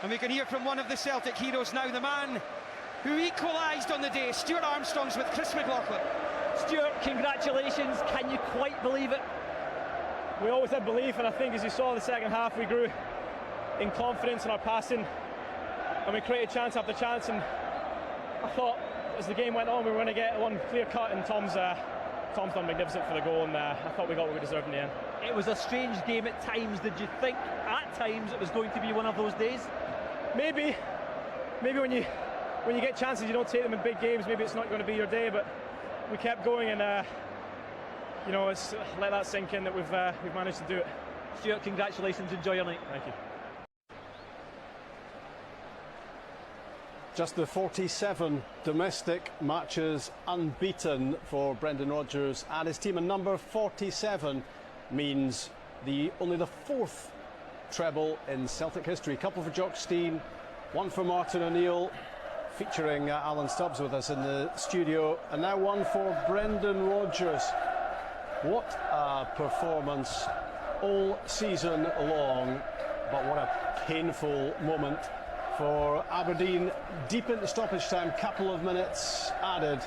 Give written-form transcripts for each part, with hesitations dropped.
And we can hear from one of the Celtic heroes now, the man who equalised on the day. Stuart Armstrong's with Chris McLaughlin. Stuart, congratulations. Can you quite believe it? We always had belief, and I think as you saw in the second half, we grew in confidence in our passing, and we created chance after chance. And I thought as the game went on, we were going to get one clear cut, and Tom's done magnificent for the goal, and I thought we got what we deserved in the end. It was a strange game at times. Did you think at times it was going to be one of those days? Maybe when you get chances, you don't take them in big games. Maybe it's not going to be your day, but we kept going, and it's let that sink in that we've managed to do it. Stuart, congratulations. Enjoy your night. Thank you. Just the 47 domestic matches unbeaten for Brendan Rodgers and his team, and number 47 means only the fourth treble in Celtic history. Couple for Jock Stein, one for Martin O'Neill, featuring Alan Stubbs with us in the studio, and now one for Brendan Rodgers. What a performance all season long, but what a painful moment for Aberdeen. Deep into stoppage time, couple of minutes added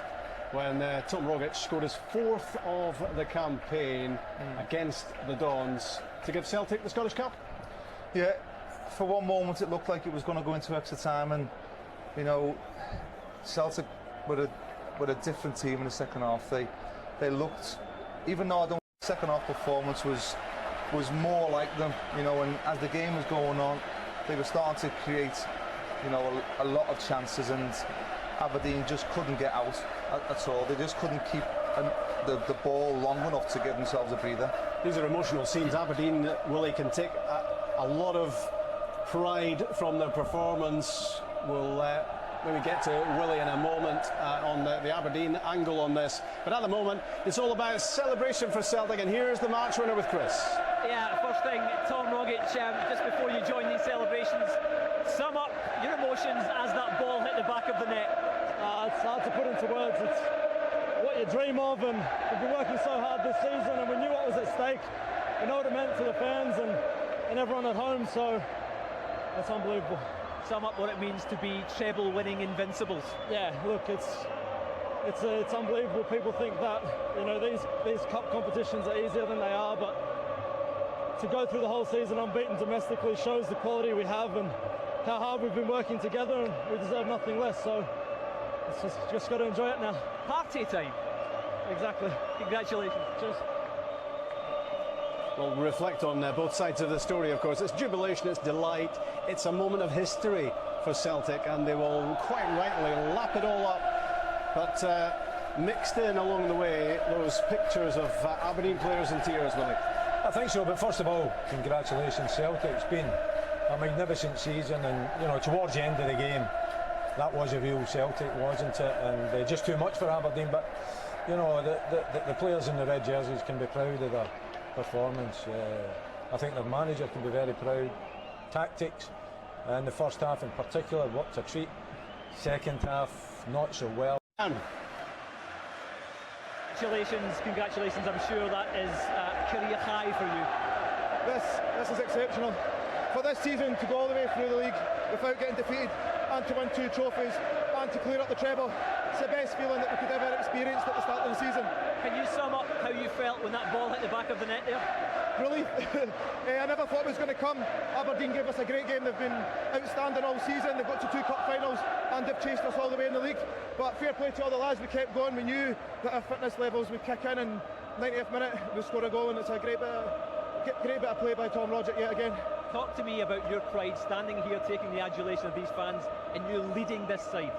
when Tom Rogic scored his fourth of the campaign against the Dons to give Celtic the Scottish Cup. Yeah, for one moment it looked like it was going to go into extra time, and Celtic were a different team in the second half. They looked, even though I don't think the second half performance was more like them, and as the game was going on, they were starting to create, a lot of chances, and Aberdeen just couldn't get out at all. They just couldn't keep the ball long enough to give themselves a breather. These are emotional scenes. Aberdeen, Willie, can take a lot of pride from their performance. We'll maybe get to Willie in a moment on the Aberdeen angle on this. But at the moment, it's all about celebration for Celtic, and here's the match winner with Chris. Yeah, first thing, Tom Rogic, just before you join these celebrations, sum up your emotions as that ball hit the back of the net. It's hard to put into words. It's what you dream of, and we've been working so hard this season, and we knew what was at stake. We know what it meant to the fans and everyone at home, so that's unbelievable. Sum up what it means to be treble-winning invincibles. Yeah, look, it's unbelievable. People think that these cup competitions are easier than they are, but to go through the whole season unbeaten domestically shows the quality we have and how hard we've been working together, and we deserve nothing less. So it's just got to enjoy it now. Party time. Exactly. Congratulations. Cheers. We'll reflect on both sides of the story, of course. It's jubilation, it's delight, it's a moment of history for Celtic, and they will quite rightly lap it all up. But mixed in along the way, those pictures of Aberdeen players in tears, Willie. I think so, but first of all, congratulations, Celtic. It's been a magnificent season, and towards the end of the game, that was a real Celtic, wasn't it? And just too much for Aberdeen, but the players in the red jerseys can be proud of their performance. I think their manager can be very proud. Tactics in the first half in particular, what a treat. Second half, not so well. Congratulations. I'm sure that is a career high for you. This is exceptional. For this season to go all the way through the league without getting defeated, and to win 2 trophies, and to clear up the treble, it's the best feeling that we could ever experience at the start of the season. Can you sum up how you felt when that ball hit the back of the net there? Relief. I never thought it was going to come. Aberdeen gave us a great game. They've been outstanding all season. They've got to 2 cup finals, and they've chased us all the way in the league. But fair play to all the lads. We kept going. We knew that our fitness levels would kick in, and 90th minute we score a goal, and it's a great bit of play by Tom Rogic yet again. Talk to me about your pride standing here taking the adulation of these fans and you leading this side.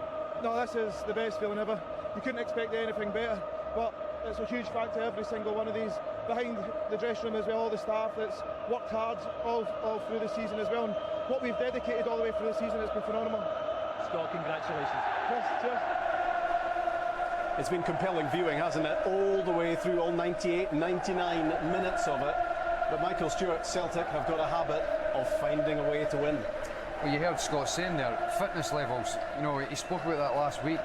No, this is the best feeling ever. You couldn't expect anything better, but it's a huge thanks to every single one of these behind the dressing room as well, all the staff that's worked hard all through the season as well, and what we've dedicated all the way through the season has been phenomenal. Scott, congratulations. Cheers. It's been compelling viewing, hasn't it? All the way through, all 98, 99 minutes of it. But Michael Stuart, Celtic have got a habit of finding a way to win. Well, you heard Scott saying there, fitness levels. He spoke about that last week.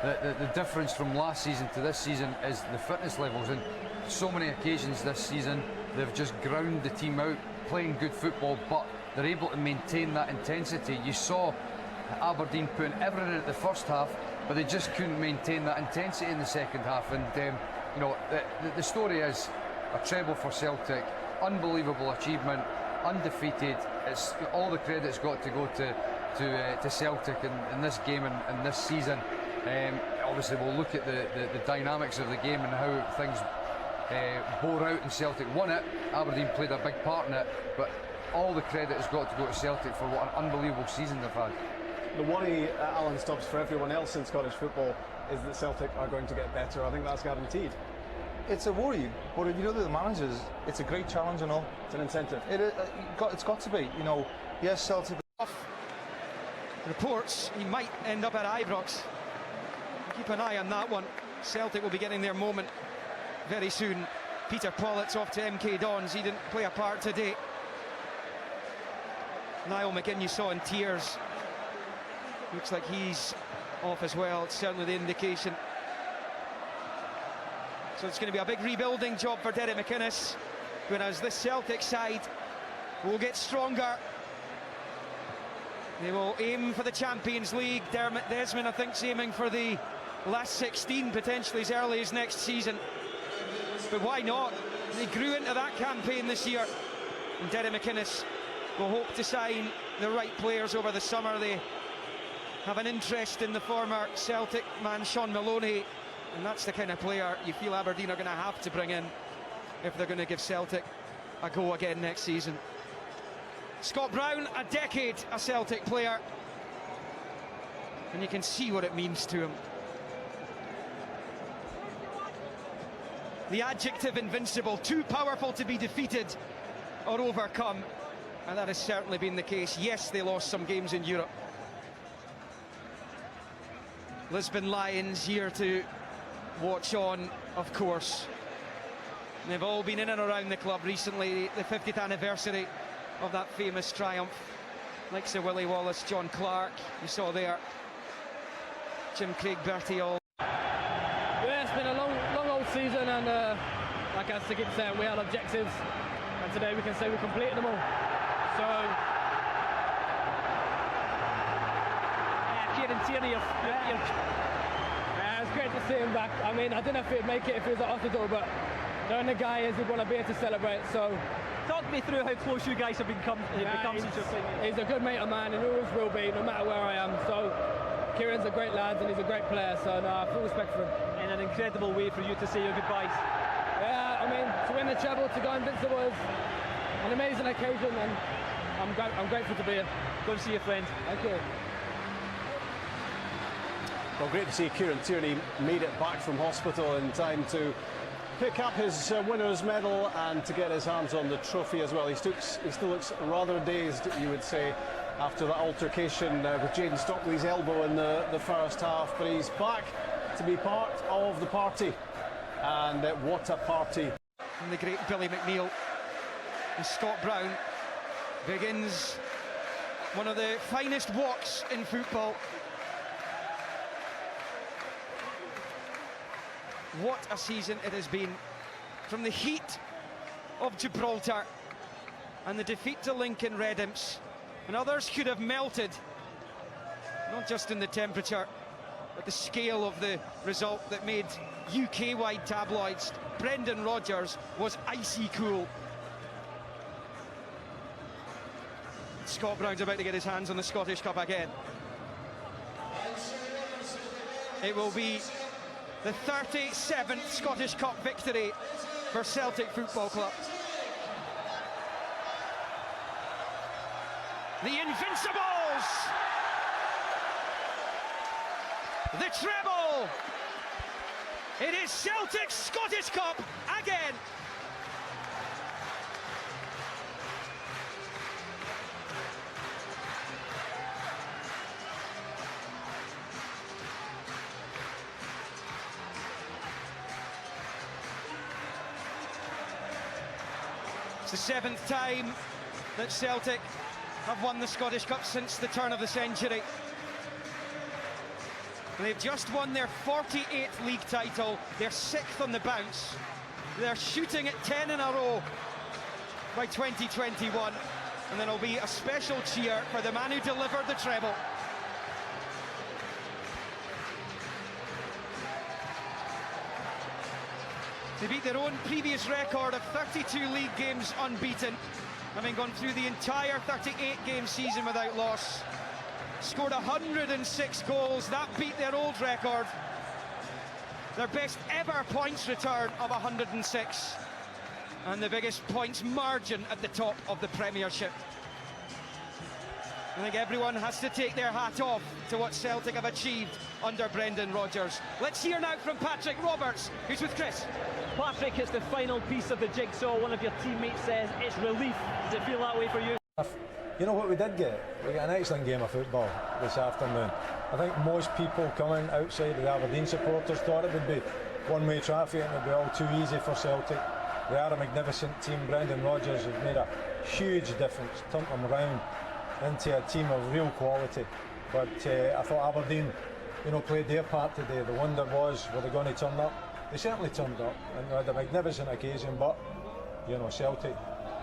The difference from last season to this season is the fitness levels. And so many occasions this season, they've just ground the team out, playing good football, but they're able to maintain that intensity. You saw Aberdeen putting everything in the first half, but they just couldn't maintain that intensity in the second half. And you know, the story is a treble for Celtic, unbelievable achievement, undefeated. It's all the credit's got to go to Celtic in this game and this season. Obviously, we'll look at the dynamics of the game and how things bore out, and Celtic won it. Aberdeen played a big part in it, but all the credit has got to go to Celtic for what an unbelievable season they've had. The worry, Alan Stubbs, for everyone else in Scottish football is that Celtic are going to get better. I think that's guaranteed. It's a worry, but if you know the managers, it's a great challenge and all. It's an incentive. It's got to be. You know, yes, Celtic. Reports he might end up at Ibrox. Keep an eye on that one. Celtic will be getting their moment very soon. Peter Pollitt's off to MK Dons. He didn't play a part today. Niall McGinn you saw in tears. Looks like he's off as well. It's certainly the indication. So it's going to be a big rebuilding job for Derek McInnes, whereas this Celtic side will get stronger. They will aim for the Champions League. Dermot Desmond, I think, is aiming for the last 16, potentially as early as next season. But why not? They grew into that campaign this year. And Derek McInnes will hope to sign the right players over the summer. They have an interest in the former Celtic man, Sean Maloney. And that's the kind of player you feel Aberdeen are going to have to bring in if they're going to give Celtic a go again next season. Scott Brown, a decade a Celtic player, and you can see what it means to him. The adjective invincible, too powerful to be defeated or overcome, and that has certainly been the case. Yes, they lost some games in Europe. Lisbon Lions here to watch on, of course. And they've all been in and around the club recently, the 50th anniversary of that famous triumph. Like Sir Willie Wallace, John Clark, you saw there, Jim Craig, Bertie all. Yeah, it's been a long old season, and like I keep saying, we had objectives, and today we can say we completed them all. So Kieran Tierney, it's great to see him back. I mean, I don't know if he'd make it if he was off the door, but knowing the guy is, he'd want to be here to celebrate. So talk me through how close you guys have become since your thing. He's a good mate of mine, and he always will be, no matter where I am. So Kieran's a great lad, and he's a great player. So no, I have full respect for him. And an incredible way for you to say your goodbyes. Yeah, I mean, to win the treble, to go invincible is an amazing occasion, and I'm grateful to be here. Go and see your friend. Thank you. Well, great to see Kieran Tierney made it back from hospital in time to pick up his winner's medal and to get his hands on the trophy as well. He still looks rather dazed, you would say, after that altercation with Jayden Stockley's elbow in the first half, but he's back to be part of the party, and what a party. And the great Billy McNeil. And Scott Brown begins one of the finest walks in football. What a season it has been. From the heat of Gibraltar and the defeat to Lincoln Red Imps, and others could have melted, not just in the temperature, but the scale of the result that made UK-wide tabloids. Brendan Rodgers was icy cool. Scott Brown's about to get his hands on the Scottish Cup again. It will be the 37th Scottish Cup victory for Celtic Football Club. The Invincibles! The treble! It is Celtic's Scottish Cup again! It's the 7th time that Celtic have won the Scottish Cup since the turn of the century. They've just won their 48th league title, their 6th on the bounce. They're shooting at 10 in a row by 2021. And then there'll be a special cheer for the man who delivered the treble. They beat their own previous record of 32 league games unbeaten, having gone through the entire 38-game season without loss. Scored 106 goals, that beat their old record. Their best ever points return of 106. And the biggest points margin at the top of the Premiership. I think everyone has to take their hat off to what Celtic have achieved under Brendan Rodgers. Let's hear now from Patrick Roberts, who's with Chris. Patrick, it's the final piece of the jigsaw. One of your teammates says it's relief. Does it feel that way for you? You know what we did get? We got an excellent game of football this afternoon. I think most people coming outside of the Aberdeen supporters thought it would be one-way traffic and it would be all too easy for Celtic. They are a magnificent team. Brendan Rodgers has made a huge difference, turned them around into a team of real quality. But I thought Aberdeen, played their part today. The wonder was, were they going to turn up? They certainly turned up and had a magnificent occasion, but Celtic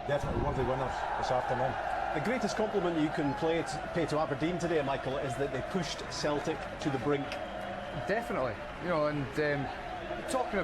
definitely worthy winners this afternoon. The greatest compliment you can pay to Aberdeen today, Michael, is that they pushed Celtic to the brink. Definitely, and talking about